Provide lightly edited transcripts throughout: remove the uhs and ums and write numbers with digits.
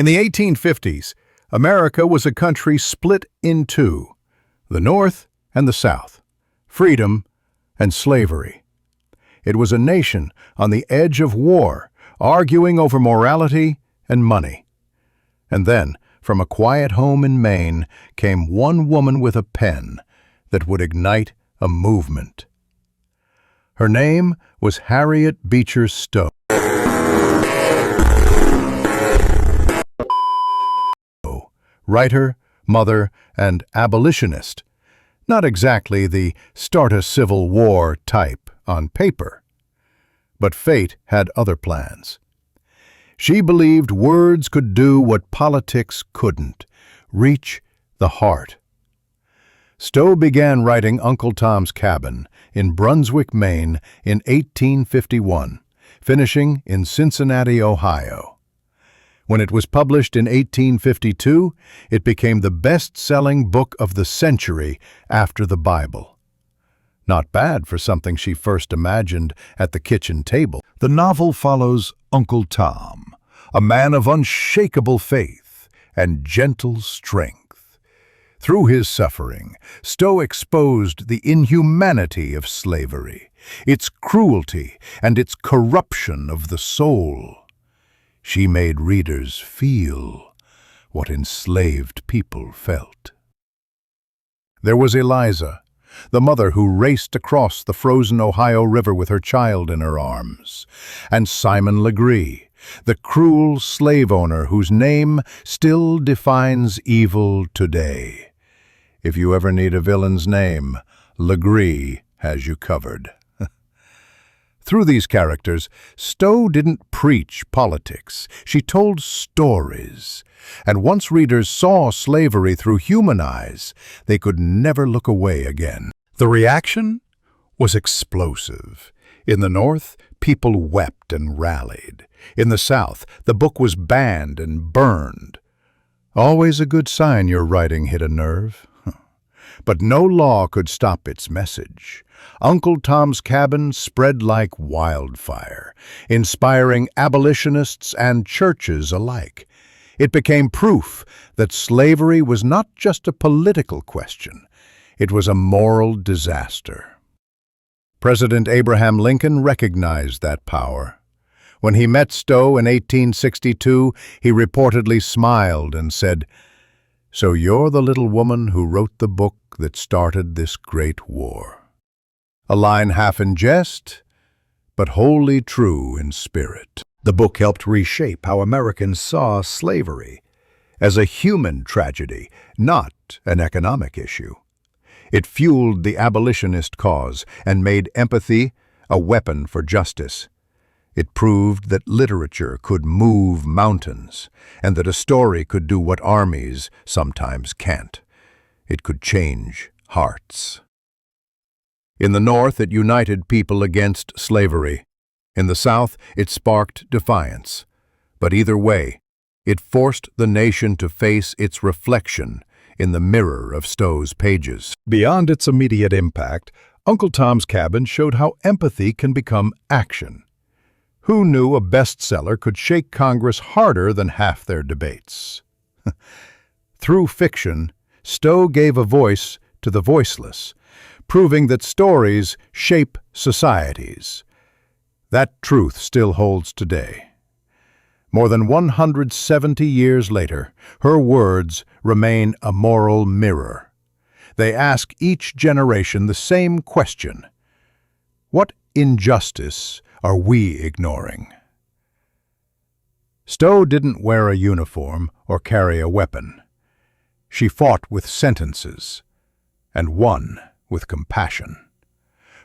In the 1850s, America was a country split in two, the North and the South, freedom and slavery. It was a nation on the edge of war, arguing over morality and money. And then, from a quiet home in Maine, came one woman with a pen that would ignite a movement. Her name was Harriet Beecher Stowe. Writer, mother, and abolitionist. Not exactly the start a civil war type on paper. But fate had other plans. She believed words could do what politics couldn't, reach the heart. Stowe began writing Uncle Tom's Cabin in Brunswick, Maine in 1851, finishing in Cincinnati, Ohio. When it was published in 1852, it became the best-selling book of the century after the Bible. Not bad for something she first imagined at the kitchen table. The novel follows Uncle Tom, a man of unshakable faith and gentle strength. Through his suffering, Stowe exposed the inhumanity of slavery, its cruelty, and its corruption of the soul. She made readers feel what enslaved people felt. There was Eliza, the mother who raced across the frozen Ohio River with her child in her arms, and Simon Legree, the cruel slave owner whose name still defines evil today. If you ever need a villain's name, Legree has you covered. Through these characters, Stowe didn't preach politics. She told stories. And once readers saw slavery through human eyes, they could never look away again. The reaction was explosive. In the North, people wept and rallied. In the South, the book was banned and burned. Always a good sign your writing hit a nerve. But no law could stop its message. Uncle Tom's Cabin spread like wildfire, inspiring abolitionists and churches alike. It became proof that slavery was not just a political question, it was a moral disaster. President Abraham Lincoln recognized that power. When he met Stowe in 1862, he reportedly smiled and said, "So you're the little woman who wrote the book that started this great war." A line half in jest, but wholly true in spirit. The book helped reshape how Americans saw slavery as a human tragedy, not an economic issue. It fueled the abolitionist cause and made empathy a weapon for justice. It proved that literature could move mountains, and that a story could do what armies sometimes can't. It could change hearts. In the North, it united people against slavery. In the South, it sparked defiance. But either way, it forced the nation to face its reflection in the mirror of Stowe's pages. Beyond its immediate impact, Uncle Tom's Cabin showed how empathy can become action. Who knew a bestseller could shake Congress harder than half their debates? Through fiction, Stowe gave a voice to the voiceless, proving that stories shape societies. That truth still holds today. More than 170 years later, her words remain a moral mirror. They ask each generation the same question: what injustice are we ignoring? Stowe didn't wear a uniform or carry a weapon. She fought with sentences and won with compassion.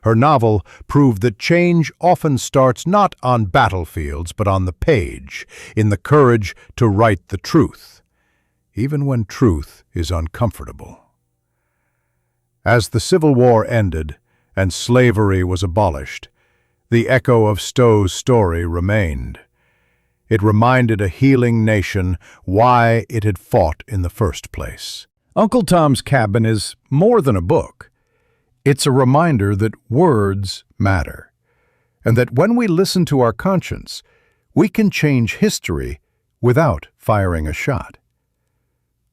Her novel proved that change often starts not on battlefields but on the page, in the courage to write the truth, even when truth is uncomfortable. As the Civil War ended and slavery was abolished, the echo of Stowe's story remained. It reminded a healing nation why it had fought in the first place. Uncle Tom's Cabin is more than a book. It's a reminder that words matter, and that when we listen to our conscience, we can change history without firing a shot.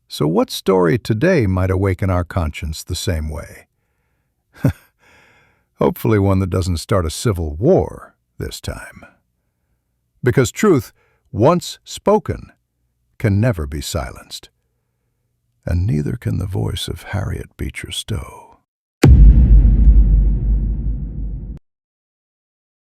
So what story today might awaken our conscience the same way? Hopefully one that doesn't start a civil war this time. Because truth, once spoken, can never be silenced. And neither can the voice of Harriet Beecher Stowe.